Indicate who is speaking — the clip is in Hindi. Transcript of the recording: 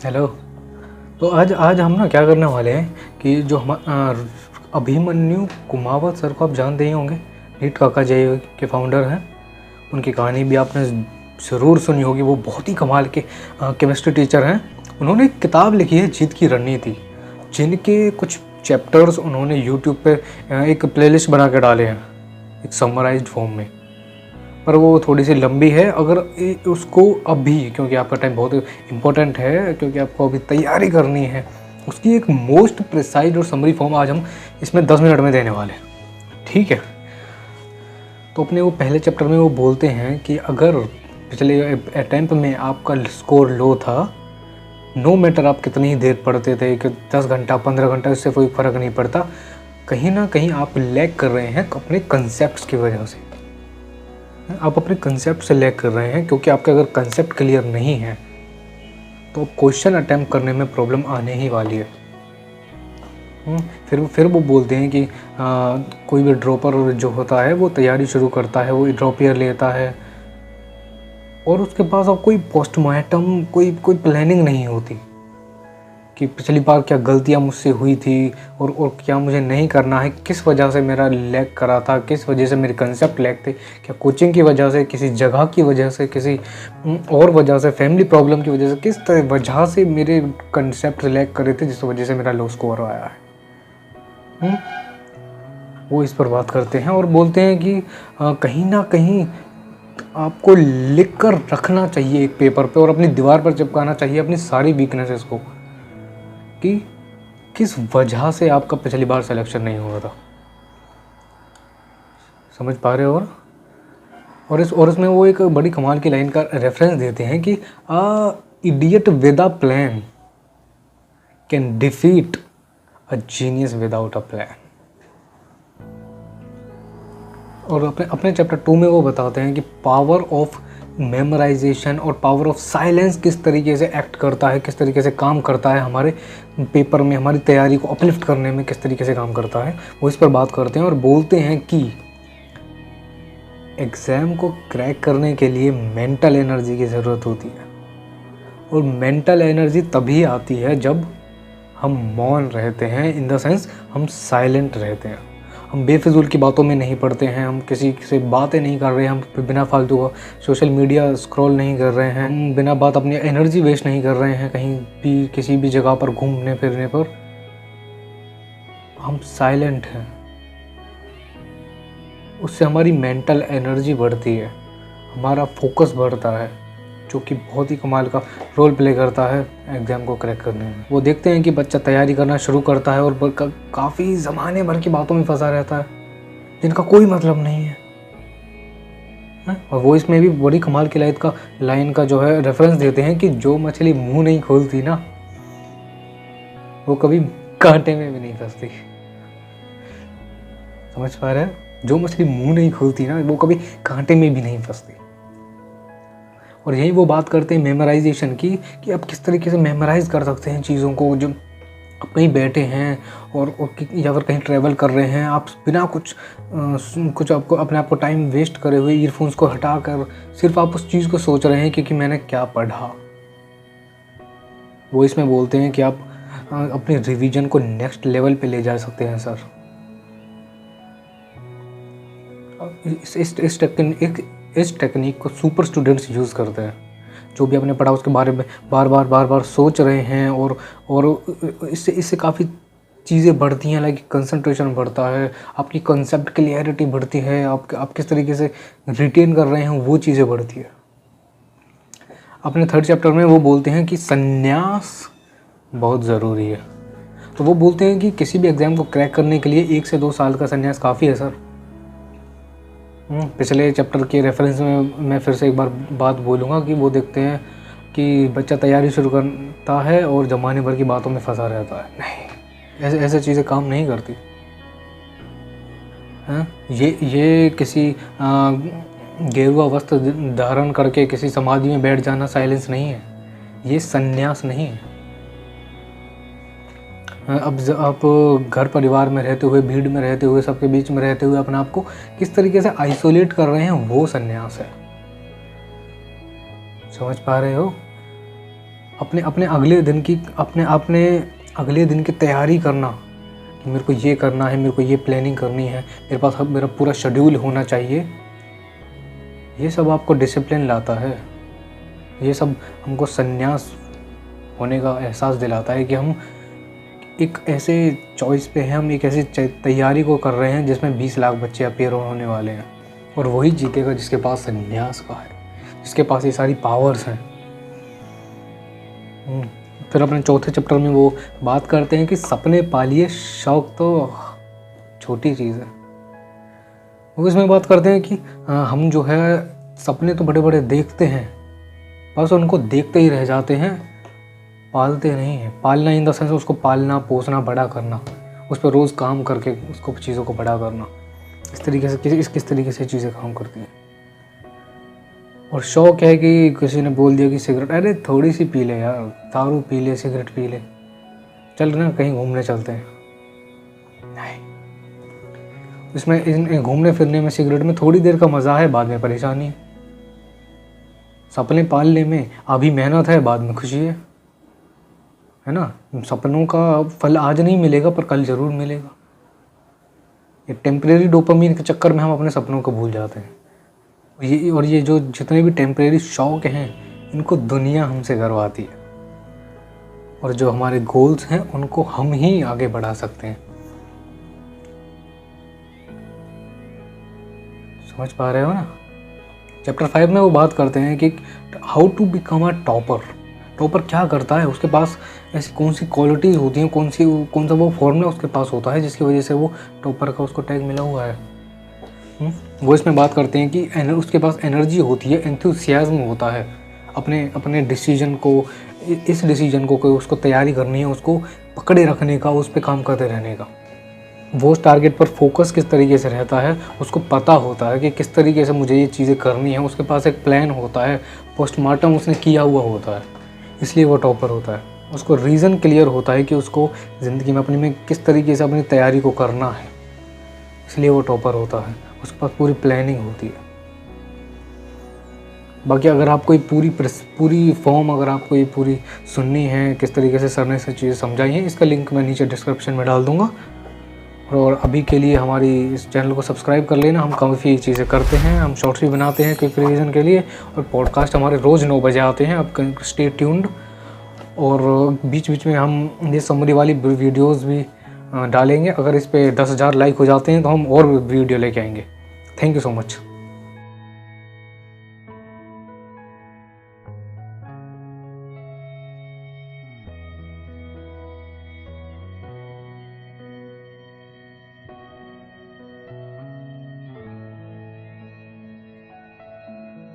Speaker 1: हेलो। तो आज आज हम ना क्या करने वाले हैं कि जो हम अभिमन्यु कुमावत सर को आप जानते ही होंगे, नीट काका जय के फाउंडर हैं। उनकी कहानी भी आपने ज़रूर सुनी होगी। वो बहुत ही कमाल के केमिस्ट्री टीचर हैं। उन्होंने एक किताब लिखी है जीत की रणनीति, जिनके कुछ चैप्टर्स उन्होंने यूट्यूब पे एक प्लेलिस्ट बना के डाले हैं एक समराइज्ड फॉर्म में, पर वो थोड़ी सी लंबी है। अगर उसको अभी, क्योंकि आपका टाइम बहुत इम्पोर्टेंट है, क्योंकि आपको अभी तैयारी करनी है, उसकी एक मोस्ट प्रिसाइज और समरी फॉर्म आज हम इसमें 10 मिनट में देने वाले हैं, ठीक है। तो अपने वो पहले चैप्टर में वो बोलते हैं कि अगर पिछले अटैम्प्ट में आपका स्कोर लो था, नो मैटर आप कितनी ही देर पढ़ते थे, कि 10 घंटा 15 घंटा, इससे कोई फ़र्क नहीं पड़ता, कहीं ना कहीं आप लैग कर रहे हैं अपने कंसेप्ट की वजह से। आप अपने कंसेप्ट से लैग कर रहे हैं, क्योंकि आपके अगर कंसेप्ट क्लियर नहीं है तो क्वेश्चन अटैम्प्ट करने में प्रॉब्लम आने ही वाली है। फिर वो बोलते हैं कि कोई भी ड्रॉपर जो होता है वो तैयारी शुरू करता है, वो ड्रॉप ईयर लेता है और उसके पास अब कोई पोस्टमार्टम, कोई प्लानिंग नहीं होती कि पिछली बार क्या गलतियां मुझसे हुई थी और क्या मुझे नहीं करना है, किस वजह से मेरा लैग करा था, किस वजह से मेरे कंसेप्ट लैग थे, क्या कोचिंग की वजह से, किसी जगह की वजह से, किसी और वजह से, फैमिली प्रॉब्लम की वजह से, किस तरह वजह से मेरे कंसेप्ट लैग करे थे, जिस वजह से मेरा लो स्कोर आया है। वो इस पर बात करते हैं और बोलते हैं कि कहीं ना कहीं आपको लिख कर रखना चाहिए एक पेपर पे और अपनी दीवार पर चिपकाना चाहिए अपनी सारी वीकनेसेस को, कि किस वजह से आपका पिछली बार सिलेक्शन नहीं हुआ था। समझ पा रहे हो? और इसमें वो एक बड़ी कमाल की लाइन का रेफरेंस देते हैं कि a idiot with a plan can defeat a genius without a plan. और अपने चैप्टर 2 में वो बताते हैं कि पावर ऑफ मेमोराइजेशन और पावर ऑफ साइलेंस किस तरीके से एक्ट करता है, किस तरीके से काम करता है हमारे पेपर में, हमारी तैयारी को अपलिफ्ट करने में किस तरीके से काम करता है। वो इस पर बात करते हैं और बोलते हैं कि एग्ज़ाम को क्रैक करने के लिए मेंटल एनर्जी की ज़रूरत होती है, और मेंटल एनर्जी तभी आती है जब हम मौन रहते हैं, इन द सेंस हम साइलेंट रहते हैं, हम बेफिजूल की बातों में नहीं पड़ते हैं, हम किसी से बातें नहीं कर रहे हैं, हम बिना फालतू का सोशल मीडिया स्क्रॉल नहीं कर रहे हैं, हम बिना बात अपनी एनर्जी वेस्ट नहीं कर रहे हैं कहीं भी, किसी भी जगह पर घूमने फिरने पर। हम साइलेंट हैं, उससे हमारी मेंटल एनर्जी बढ़ती है, हमारा फोकस बढ़ता है, जो कि बहुत ही कमाल का रोल प्ले करता है एग्ज़ाम को क्रैक करने में। वो देखते हैं कि बच्चा तैयारी करना शुरू करता है और काफ़ी ज़माने भर की बातों में फंसा रहता है जिनका कोई मतलब नहीं है। और वो इसमें भी बड़ी कमाल की लाइन का जो है रेफरेंस देते हैं कि जो मछली मुंह नहीं खोलती ना, वो कभी कांटे में भी नहीं फंसती। समझ पा रहे हैं? जो मछली मुंह नहीं खोलती ना, वो कभी कांटे में भी नहीं फंसती। और यही वो बात करते हैं मेमोराइजेशन की, कि आप किस तरीके से मेमोराइज़ कर सकते हैं चीज़ों को। जब आप कहीं बैठे हैं और या फिर कहीं ट्रैवल कर रहे हैं, आप बिना कुछ आपको अपने आप को टाइम वेस्ट करे हुए ईयरफोन्स को हटा कर सिर्फ आप उस चीज़ को सोच रहे हैं कि मैंने क्या पढ़ा। वो इसमें बोलते हैं कि आप अपने रिवीजन को नेक्स्ट लेवल पे ले जा सकते हैं सर। इस टेक्निक को सुपर स्टूडेंट्स यूज़ करते हैं, जो भी आपने पढ़ा उसके बारे में बार बार सोच रहे हैं, और इससे काफ़ी चीज़ें बढ़ती हैं, लाइक कंसंट्रेशन बढ़ता है, आपकी कंसेप्ट क्लियरिटी बढ़ती है, आप किस तरीके से रिटेन कर रहे हैं वो चीज़ें बढ़ती है। अपने 3rd चैप्टर में वो बोलते हैं कि संन्यास बहुत ज़रूरी है। तो वो बोलते हैं कि किसी भी एग्ज़ाम को क्रैक करने के लिए 1 से 2 साल का संन्यास काफ़ी है सर। पिछले चैप्टर के रेफरेंस में मैं फिर से एक बार बात बोलूँगा कि वो देखते हैं कि बच्चा तैयारी शुरू करता है और ज़माने भर की बातों में फंसा रहता है। नहीं, ऐसे चीज़ें काम नहीं करती हैं। ये किसी गेरुआ वस्त्र धारण करके किसी समाधि में बैठ जाना साइलेंस नहीं है, ये संन्यास नहीं है। अब आप घर परिवार में रहते हुए, भीड़ में रहते हुए, सबके बीच में रहते हुए अपने आप को किस तरीके से आइसोलेट कर रहे हैं, वो संन्यास है। समझ पा रहे हो? अपने अपने अगले दिन की तैयारी करना कि मेरे को ये करना है, मेरे को ये प्लानिंग करनी है, मेरे पास अब मेरा पूरा शेड्यूल होना चाहिए। ये सब आपको डिसिप्लिन लाता है। ये सब हमको संन्यास होने का एहसास दिलाता है कि हम एक ऐसे चॉइस पे हैं, हम एक ऐसी तैयारी को कर रहे हैं जिसमें 20 लाख बच्चे अपीयर होने वाले हैं, और वही जीतेगा जिसके पास संन्यास का है, जिसके पास ये सारी पावर्स हैं। फिर अपने चौथे चैप्टर में वो बात करते हैं कि सपने पालिए, शौक तो छोटी चीज़ है। वो इसमें बात करते हैं कि हम जो है सपने तो बड़े बड़े देखते हैं, बस उनको देखते ही रह जाते हैं, पालते नहीं हैं। पालना इन द सेंस उसको पालना, पोसना, बड़ा करना, उस पर रोज़ काम करके उसको चीज़ों को बड़ा करना। इस तरीके से किस तरीके से चीज़ें काम करती हैं। और शौक है कि किसी ने बोल दिया कि सिगरेट, अरे थोड़ी सी पी ले यार, दारू पी ले, सिगरेट पी ले, चल ना कहीं घूमने चलते हैं। नहीं, इसमें इन घूमने फिरने में, सिगरेट में थोड़ी देर का मज़ा है, बाद में परेशानी है। सपने पालने में अभी मेहनत है, बाद में खुशी है ना। सपनों का फल आज नहीं मिलेगा पर कल ज़रूर मिलेगा। ये टेम्परेरी डोपामीन के चक्कर में हम अपने सपनों को भूल जाते हैं। ये जो जितने भी टेम्परेरी शौक हैं, इनको दुनिया हमसे करवाती है, और जो हमारे गोल्स हैं उनको हम ही आगे बढ़ा सकते हैं। समझ पा रहे हो ना। चैप्टर 5 में वो बात करते हैं कि how to become a topper. Topper क्या करता है, उसके पास ऐसी कौन सी क्वालिटीज़ होती हैं, कौन सा वो फॉर्मूला उसके पास होता है जिसकी वजह से वो टॉपर का उसको टैग मिला हुआ है। वो इसमें बात करते हैं कि उसके पास एनर्जी होती है, एंथुसियाज्म होता है अपने डिसीजन को, इस डिसीजन को कोई उसको तैयारी करनी है, उसको पकड़े रखने का, उस पर काम करते रहने का। वो उस टारगेट पर फोकस किस तरीके से रहता है, उसको पता होता है कि किस तरीके से मुझे ये चीज़ें करनी है, उसके पास एक प्लान होता है, पोस्टमार्टम उसने किया हुआ होता है, इसलिए वो टॉपर होता है। उसको रीज़न क्लियर होता है कि उसको ज़िंदगी में अपनी में किस तरीके से अपनी तैयारी को करना है, इसलिए वो टॉपर होता है। उसके पास पूरी प्लानिंग होती है। बाकी अगर आपको ये पूरी फॉर्म अगर आपको ये पूरी सुननी है, किस तरीके से सर ने से चीज़ें समझाई हैं, इसका लिंक मैं नीचे डिस्क्रिप्शन में डाल दूँगा। और अभी के लिए हमारी इस चैनल को सब्सक्राइब कर लेना। हम काफ़ी चीज़ें करते हैं, हम शॉर्ट्स भी बनाते हैं क्विक रिवीजन के लिए, और पॉडकास्ट हमारे रोज़ 9 बजे आते हैं। अब स्टे ट्यून्ड। और बीच बीच में हम ये समरी वाली वीडियोस भी डालेंगे। अगर इस पे 10,000 लाइक हो जाते हैं तो हम और वीडियो लेके आएंगे। Thank you so much.